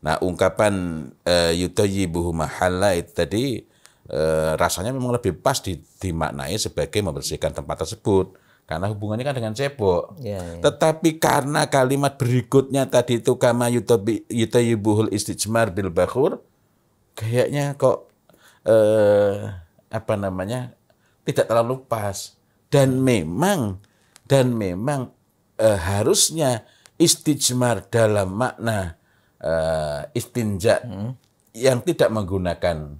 Nah, ungkapan yutayyibuhu mahalla itu tadi rasanya memang lebih pas dimaknai sebagai membersihkan tempat tersebut karena hubungannya kan dengan cebok. Tetapi karena kalimat berikutnya tadi itu kama yutayyibuhul istijmar bil bakhur, kayaknya kok tidak terlalu pas. Dan memang harusnya istijmar dalam makna istinja yang tidak menggunakan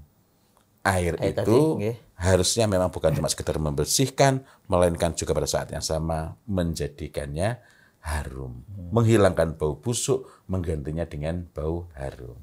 air itu harusnya memang bukan cuma sekedar membersihkan, melainkan juga pada saat yang sama menjadikannya harum, menghilangkan bau busuk, menggantinya dengan bau harum.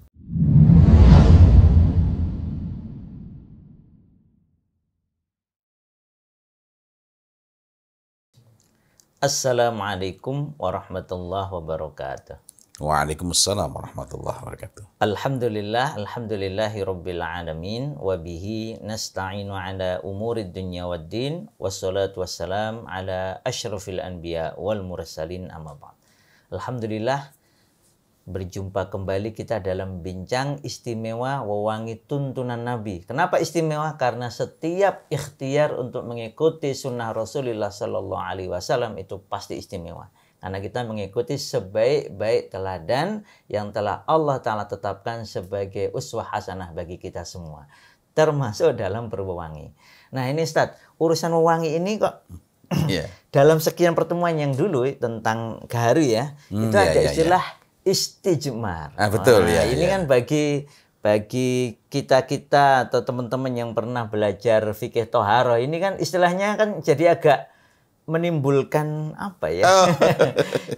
Assalamualaikum warahmatullahi wabarakatuh. Waalaikumsalam warahmatullahi wabarakatuh. Alhamdulillahi rabbil alamin wa bihi nasta'inu ala umurid dunya waddin wassalatu wassalam ala asyrafil anbiya wal mursalin amma ba'd. Alhamdulillah, berjumpa kembali kita dalam bincang istimewa wewangi tuntunan Nabi. Kenapa istimewa? Karena setiap ikhtiar untuk mengikuti sunnah Rasulullah Sallallahu Alaihi Wasallam itu pasti istimewa. Karena kita mengikuti sebaik-baik teladan yang telah Allah Ta'ala tetapkan sebagai uswah hasanah bagi kita semua. Termasuk dalam berwewangi. Nah ini Ustaz, urusan wewangi ini kok dalam sekian pertemuan yang dulu tentang gaharu ya, itu ada istilah istijmar. Betul ya. Ini kan bagi kita atau teman-teman yang pernah belajar fikih toharoh, ini kan istilahnya kan jadi agak menimbulkan apa ya?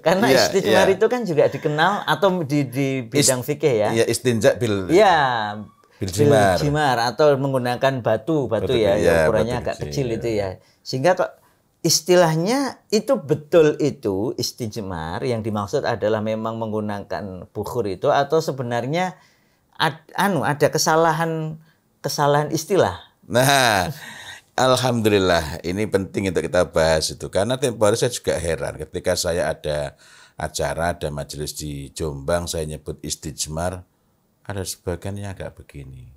Karena istijmar itu kan juga dikenal atau di bidang fikih ya. Iya, istinja bil jimar atau menggunakan batu ya, ukurannya agak kecil itu ya. Sehingga kok istilahnya itu betul itu istijmar yang dimaksud adalah memang menggunakan bukhur itu atau sebenarnya ada kesalahan istilah. Nah, alhamdulillah ini penting untuk kita bahas itu karena tempo hari saya juga heran ketika saya ada acara, ada majelis di Jombang, saya nyebut istijmar, ada sebagian yang agak begini.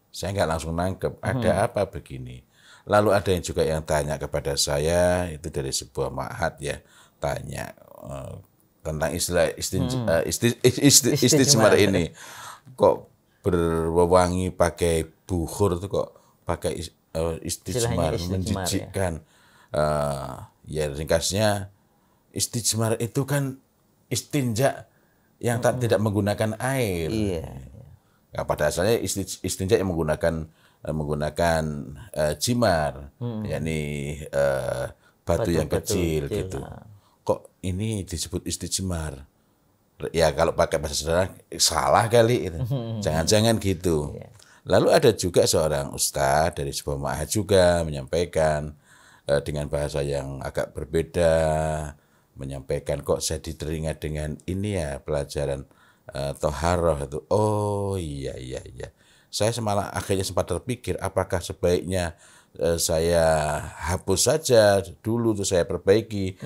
Saya nggak langsung nangkep, ada apa begini. Lalu ada yang juga yang tanya kepada saya, itu dari sebuah ma'had ya, tanya tentang istilah istijmar ini. Kok berwewangi pakai bukhur itu kok pakai istijmar menjijikkan. Ya ringkasnya istijmar itu kan istinja yang tidak menggunakan air. Nah, pada asalnya istinja yang menggunakan jimar, yakni batu yang kecil gitu. Kok ini disebut istijmar? Ya kalau pakai bahasa sederhana salah kali itu. Jangan-jangan gitu. Lalu ada juga seorang ustadz dari sebuah ma'had juga menyampaikan dengan bahasa yang agak berbeda, menyampaikan kok saya diteringat dengan ini ya pelajaran toharoh itu. Oh iya. Saya malah akhirnya sempat terpikir apakah sebaiknya saya hapus saja dulu tuh saya perbaiki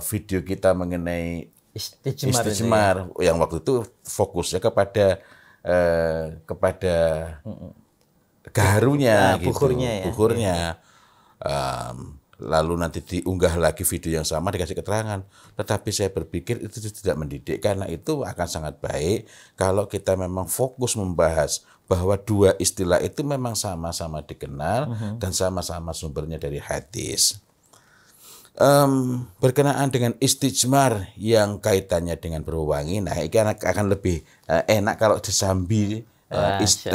video kita mengenai istijmar yang waktu itu fokusnya kepada gaharunya gitu, bukhurnya. Lalu nanti diunggah lagi video yang sama dikasih keterangan. Tetapi saya berpikir itu tidak mendidik karena itu akan sangat baik kalau kita memang fokus membahas bahwa dua istilah itu memang sama-sama dikenal dan sama-sama sumbernya dari hadis. Berkenaan dengan istijmar yang kaitannya dengan berwewangi, nah ini akan lebih enak kalau disambi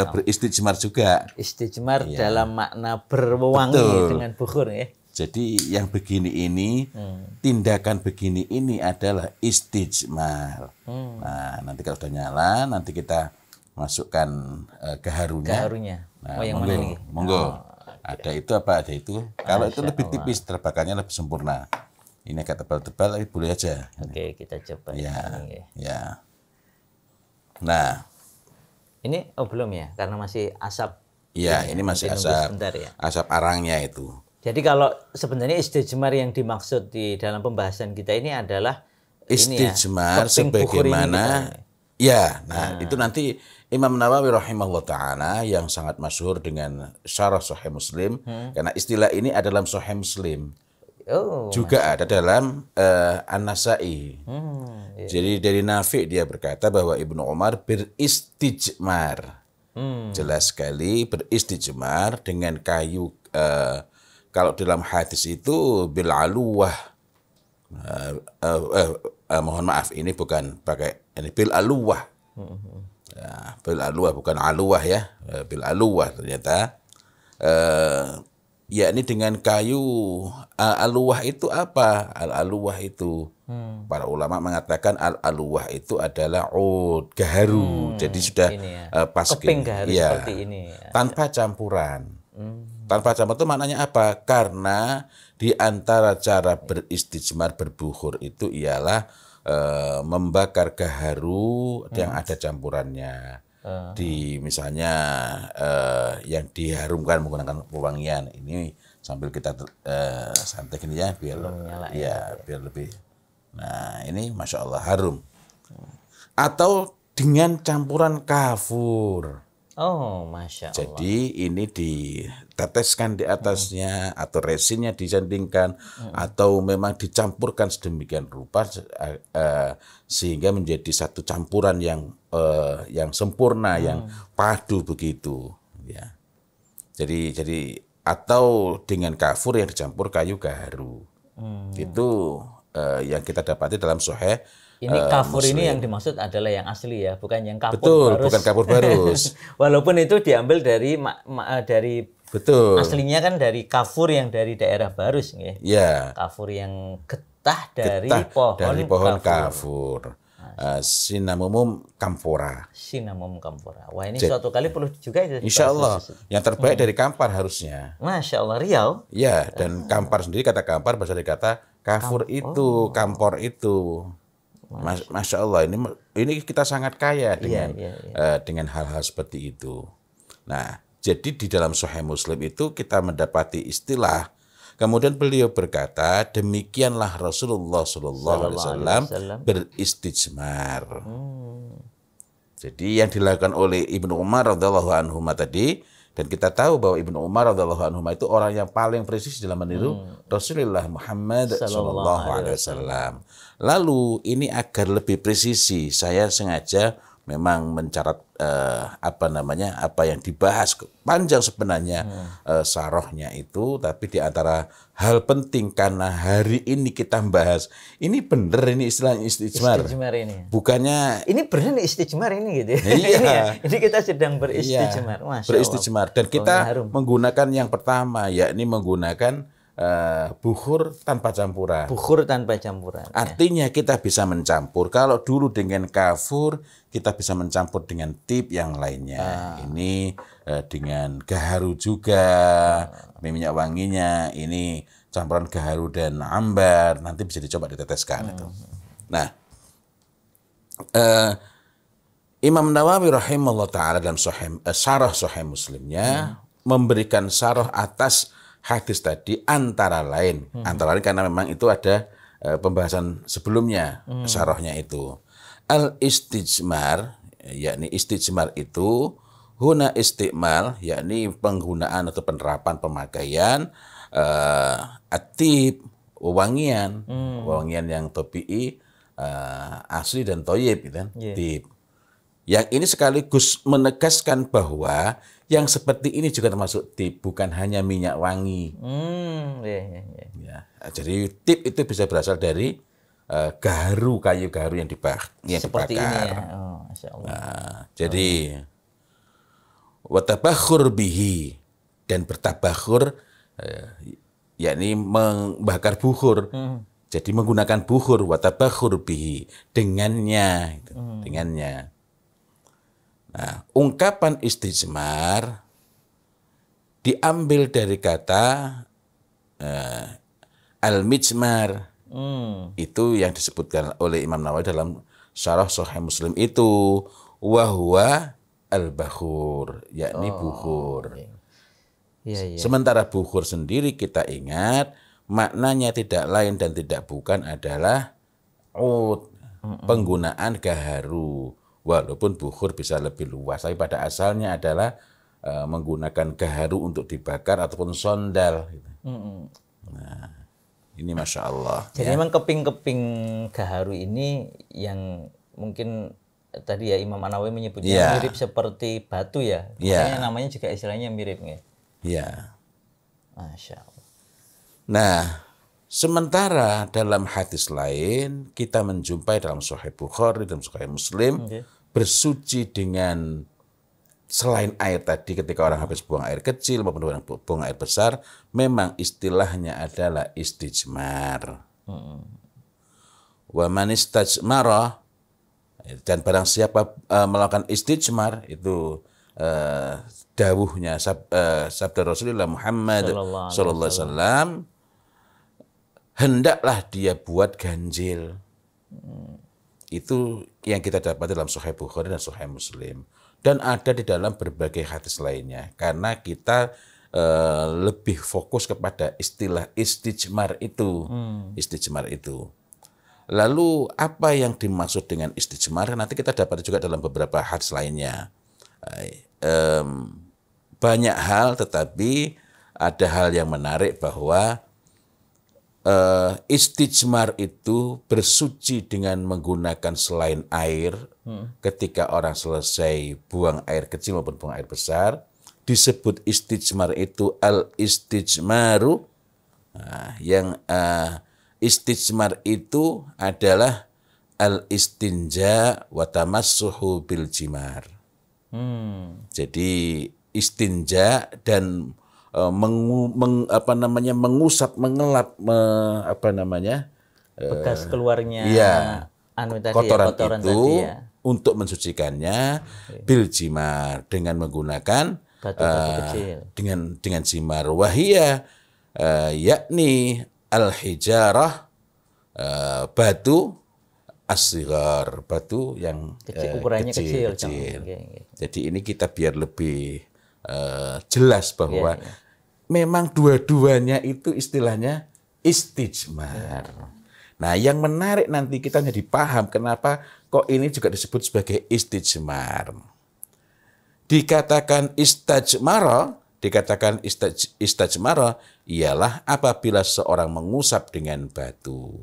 beristijmar juga. Istijmar dalam makna berwewangi dengan bukhur ya. Jadi yang begini ini, tindakan begini ini adalah istijmar. Nah, nanti kalau sudah nyala, nanti kita masukkan gaharunya. Nah, yang mana nih? Monggo. Ada itu apa ada itu? Kalau itu lebih tipis, terbakarnya lebih sempurna. Ini agak tebal-tebal, tapi boleh aja. Oke, kita coba. Ya. Nah. Ini belum ya, karena masih asap. Iya, ini masih asap. Ya. Asap arangnya itu. Jadi kalau sebenarnya istijmar yang dimaksud di dalam pembahasan kita ini adalah istijmar sebagaimana Ya, nah itu nanti Imam Nawawi rahimahullah ta'ala yang sangat masyhur dengan syarah Sahih Muslim, karena istilah ini ada dalam Sahih Muslim. Oh, Juga ada dalam An-Nasa'i. iya. Jadi dari Nafi' dia berkata bahwa Ibnu Umar beristijmar. Jelas sekali beristijmar dengan kayu. Kalau dalam hadis itu bil aluwah. Mohon maaf, ini bukan pakai ini bil aluwah. Ya, bil aluwah bukan aluwah ya. Bil aluwah ternyata. Yakni dengan kayu. Al-aluwah itu apa? Al-aluwah itu para ulama mengatakan al-aluwah itu adalah ud, gaharu. Jadi sudah pas keping gaharu ya, seperti ini. tanpa campuran. Tanpa campuran itu maknanya apa? Karena di antara cara beristijmar berbukhur itu ialah membakar gaharu yang ada campurannya. Di misalnya yang diharumkan menggunakan pewangian ini sambil kita santai gini ya biar biar lebih. Nah ini masya Allah harum. Atau dengan campuran kafur. Oh, masya Allah. Jadi ini diteteskan di atasnya atau resinnya disandingkan atau memang dicampurkan sedemikian rupa sehingga menjadi satu campuran yang sempurna, yang padu begitu. Ya. Jadi atau dengan kafur yang dicampur kayu gaharu. Itu yang kita dapati dalam Sahih. Ini kafur ini yang dimaksud adalah yang asli ya, bukan yang kapur Betul, barus. bukan kapur barus. Walaupun itu diambil dari dari Betul. aslinya kan dari kafur yang dari daerah Barus ya. Ya. Kafur yang getah dari pohon kafur. Cinnamomum camphora. Cinnamomum camphora. Wah, ini suatu kali perlu juga itu. Insya Allah. Yang terbaik dari kampar harusnya. Masya Allah, Riau. Ya, dan kampar sendiri kata kampar berasal dari kata kafur itu, kampor itu. Masya Allah, ini kita sangat kaya dengan hal-hal seperti itu. Nah, jadi di dalam Sahih Muslim itu kita mendapati istilah. Kemudian beliau berkata, demikianlah Rasulullah SAW beristijmar. Jadi yang dilakukan oleh Ibnu Umar radhiyallahu anhu tadi, dan kita tahu bahwa Ibnu Umar radhiyallahu anhu itu orang yang paling presisi dalam meniru Rasulullah Muhammad sallallahu alaihi wasallam. Lalu ini agar lebih presisi, saya sengaja memang mencatat apa yang dibahas panjang sebenarnya sarohnya itu, tapi di antara hal penting karena hari ini kita bahas ini bener ini istilahnya istijmar. Istijmar ini. Bukannya ini bener istijmar ini gitu. Iya. ini kita sedang beristijmar. Masya beristijmar Allah. Dan kita menggunakan yang pertama yakni menggunakan bukhur tanpa campuran. Bukhur tanpa campuran. Artinya kita bisa mencampur. Kalau dulu dengan kafur, kita bisa mencampur dengan tip yang lainnya. Ini dengan gaharu juga, minyak wanginya. Ini campuran gaharu dan ambar. Nanti bisa dicoba diteteskan itu. Nah, Imam Nawawi rahimahullah ta'ala dalam syarah Sahih Muslimnya memberikan syarah atas hadis tadi antara lain karena memang itu ada pembahasan sebelumnya syarahnya itu al-istijmar, yakni istijmar itu huna istimal, yakni penggunaan atau penerapan pemakaian atib, wewangian yang tabi'i, asli dan thayyib gitu kan. Tib. Yang ini sekaligus menegaskan bahwa yang seperti ini juga termasuk tip, bukan hanya minyak wangi. Ya, jadi tip itu bisa berasal dari gaharu, kayu gaharu yang dibakar. Seperti ini ya. Oh, Masya Allah. Nah, jadi watabakhur bihi, dan bertabakhur yakni membakar bukhur. Jadi menggunakan bukhur, watabakhur bihi, dengannya. Dengannya. Nah, ungkapan istijmar diambil dari kata al-mijmar. Itu yang disebutkan oleh Imam Nawawi dalam syarah Sahih Muslim itu, wahwa al-bakhur, yakni bukhur. Sementara bukhur sendiri kita ingat maknanya tidak lain dan tidak bukan adalah ud, penggunaan gaharu. Walaupun bukhur bisa lebih luas, tapi pada asalnya adalah menggunakan gaharu untuk dibakar ataupun sondal. Gitu. Nah, ini Masya Allah. Jadi memang keping-keping gaharu ini yang mungkin tadi ya Imam An-Nawawi menyebutnya mirip seperti batu ya. Makanya namanya juga istilahnya mirip ya. Iya. Masya Allah. Nah, sementara dalam hadis lain kita menjumpai dalam Sahih Bukhari dan Sahih Muslim bersuci dengan selain air tadi ketika orang habis buang air kecil maupun orang buang air besar, memang istilahnya adalah istijmar. Wa man istajmara, dan barang siapa melakukan istijmar itu dawuhnya sabda Rasulullah Muhammad sallallahu alaihi wasallam, hendaklah dia buat ganjil. Itu yang kita dapat dalam Sahih Bukhari dan Sahih Muslim. Dan ada di dalam berbagai hadis lainnya. Karena kita lebih fokus kepada istilah istijmar itu. Istijmar itu. Lalu apa yang dimaksud dengan istijmar? Nanti kita dapat juga dalam beberapa hadis lainnya. Banyak hal, tetapi ada hal yang menarik bahwa istijmar itu bersuci dengan menggunakan selain air ketika orang selesai buang air kecil maupun buang air besar. Disebut istijmar itu al-istijmaru. Nah, yang istijmar itu adalah al-istinja wa tamassuhu bil jimar. Jadi istinja dan mengusap, mengelap, bekas keluarnya kotoran itu tadi ya. Untuk mensucikannya bil jimar dengan menggunakan batu-batu kecil. dengan jimar. Wahia yakni al-hijarah, batu as-sighar, batu yang ukurannya kecil. Jadi ini kita biar lebih jelas bahwa memang dua-duanya itu istilahnya istijmar. Nah, yang menarik nanti kita jadi paham kenapa kok ini juga disebut sebagai istijmar. Dikatakan istajmara ialah apabila seorang mengusap dengan batu.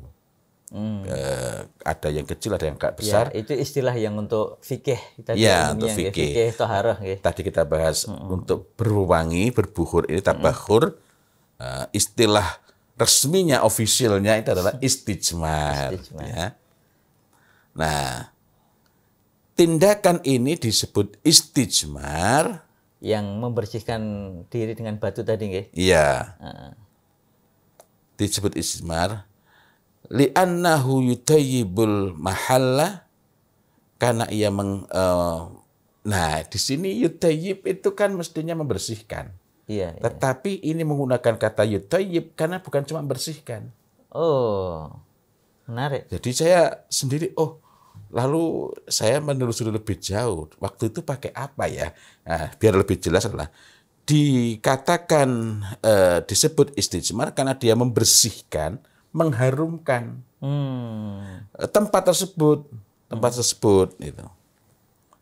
Ada yang kecil, ada yang besar. Ya, itu istilah yang untuk fikih. Untuk fikih. Toharah. Tadi kita bahas untuk berwangi, berbukhur ini tabakhur. Istilah resminya, ofisialnya itu adalah istijmar. Ya. Nah, tindakan ini disebut istijmar. Yang membersihkan diri dengan batu tadi, nggih? Iya. Disebut istijmar. Li'annahu yutayyibul mahalla, karena ia nah, di sini yutayyib itu kan mestinya membersihkan. Iya. Tetapi ini menggunakan kata yutayyib karena bukan cuma membersihkan. Oh, menarik. Jadi saya sendiri, lalu saya menelusuri lebih jauh. Waktu itu pakai apa ya? Nah, biar lebih jelas adalah dikatakan disebut istijmar karena dia membersihkan, mengharumkan tempat tersebut itu.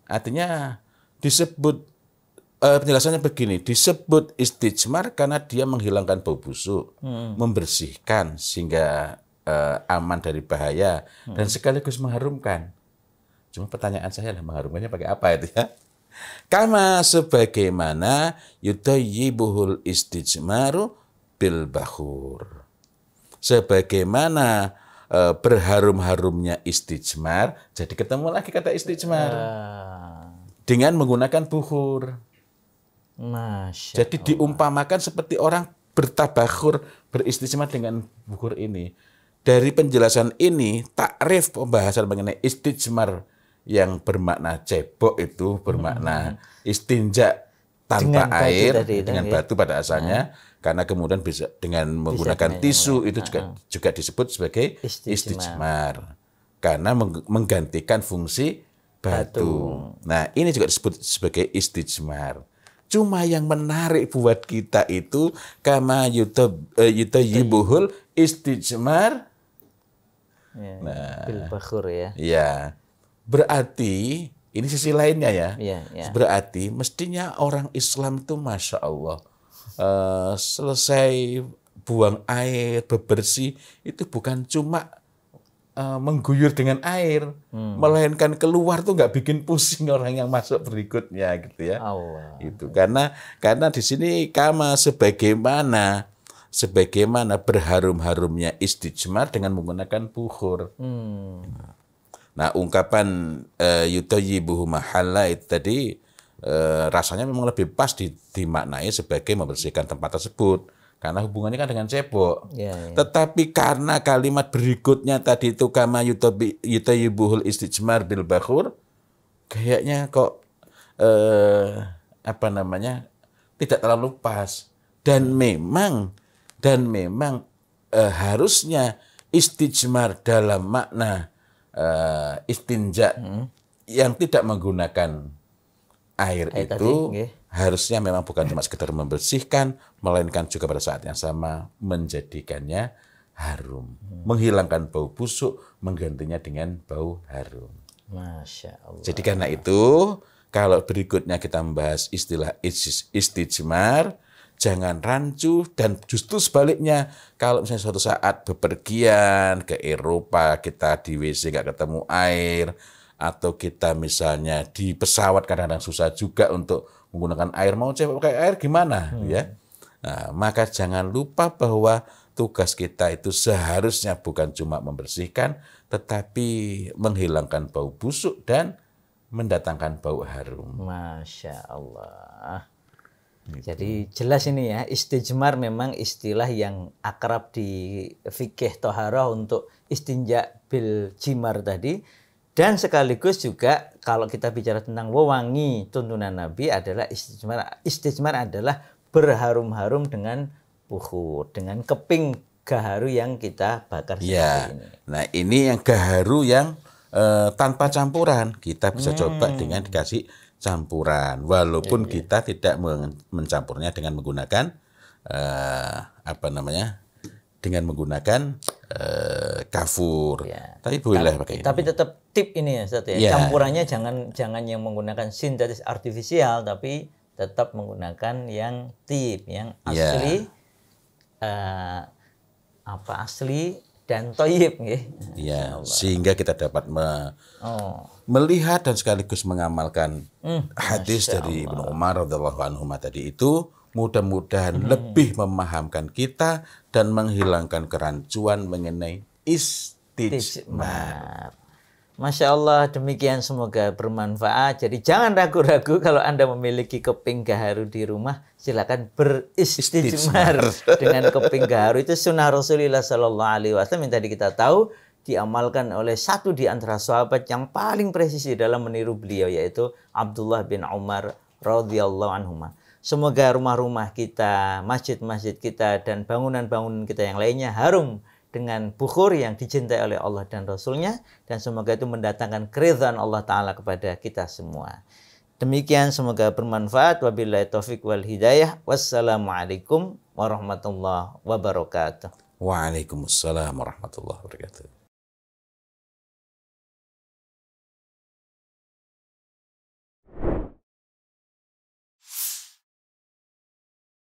Artinya disebut penjelasannya begini, disebut istijmar karena dia menghilangkan bau busuk, membersihkan sehingga aman dari bahaya dan sekaligus mengharumkan. Cuma pertanyaan saya adalah mengharumkannya pakai apa itu ya? Kama sebagaimana yutayyibuhul istijmaru bil bakhur. Sebagaimana berharum-harumnya istijmar, jadi ketemu lagi kata istijmar dengan menggunakan bukhur. Jadi diumpamakan seperti orang bertabakhur, beristijmar dengan bukhur ini. Dari penjelasan ini, takrif pembahasan mengenai istijmar yang bermakna cebok itu bermakna istinja tanpa air dengan batu pada asalnya, karena kemudian bisa dengan menggunakan tisu itu juga disebut sebagai istijmar karena menggantikan fungsi batu. Nah, ini juga disebut sebagai istijmar. Cuma yang menarik buat kita itu kama yutayyibuhul istijmar. Bil bakhur ya. Ya. Berarti Ini sisi lainnya ya. Iya, iya. Berarti mestinya orang Islam itu Masya Allah selesai buang air, bebersih, itu bukan cuma mengguyur dengan air, melainkan keluar tuh nggak bikin pusing orang yang masuk berikutnya gitu ya. Allah. Itu karena di sini kama sebagaimana berharum-harumnya istijmar dengan menggunakan bukhur. Nah, ungkapan yutayyibuhu mahalla itu tadi rasanya memang lebih pas dimaknai sebagai membersihkan tempat tersebut. Karena hubungannya kan dengan cebok. Ya. Tetapi karena kalimat berikutnya tadi itu kama yutayyibuhul istijmar bil bakhur, kayaknya kok tidak terlalu pas. Dan memang harusnya istijmar dalam makna istinja yang tidak menggunakan air itu tadi, harusnya memang bukan cuma sekedar membersihkan, melainkan juga pada saat yang sama menjadikannya harum, menghilangkan bau busuk, menggantinya dengan bau harum. Masya Allah. Jadi karena itu, kalau berikutnya kita membahas istilah istijmar, jangan rancu, dan justru sebaliknya, kalau misalnya suatu saat bepergian ke Eropa, kita di WC nggak ketemu air, atau kita misalnya di pesawat kadang-kadang susah juga untuk menggunakan air, mau cebok pakai air gimana ya? Nah, maka jangan lupa bahwa tugas kita itu seharusnya bukan cuma membersihkan, tetapi menghilangkan bau busuk dan mendatangkan bau harum. Masya Allah. Jadi jelas ini ya, istijmar memang istilah yang akrab di fikih toharoh untuk istinja bil jimar tadi. Dan sekaligus juga kalau kita bicara tentang wewangi tuntunan Nabi adalah istijmar adalah berharum-harum dengan bukhur, dengan keping gaharu yang kita bakar seperti ini. Nah, ini yang gaharu yang tanpa campuran. Kita bisa coba dengan dikasih campuran, walaupun kita tidak mencampurnya dengan menggunakan dengan menggunakan kafur. Ya. Tapi boleh pakai ini. Tapi tetap tip ini ya, Ustaz ya. Campurannya jangan yang menggunakan sintetis artifisial, tapi tetap menggunakan yang tip, yang asli, asli dan toyib, ya, sehingga kita dapat melihat dan sekaligus mengamalkan hadis dari Ibnu Umar radhiyallahu anhu tadi itu. Mudah-mudahan lebih memahamkan kita dan menghilangkan kerancuan mengenai istijmar. Masya Allah, demikian semoga bermanfaat. Jadi jangan ragu-ragu kalau Anda memiliki keping gaharu di rumah, silakan beristijmar dengan keping gaharu. Itu sunnah Rasulullah SAW yang tadi kita tahu diamalkan oleh satu di antara sahabat yang paling presisi dalam meniru beliau, yaitu Abdullah bin Umar radhiyallahu anhuma. Semoga rumah-rumah kita, masjid-masjid kita, dan bangunan-bangunan kita yang lainnya harum dengan bukhur yang dicintai oleh Allah dan Rasulnya. Dan semoga itu mendatangkan keridhaan Allah Ta'ala kepada kita semua. Demikian semoga bermanfaat. Wabillahi taufiq wal hidayah. Wassalamualaikum warahmatullahi wabarakatuh. Waalaikumsalam warahmatullahi wabarakatuh.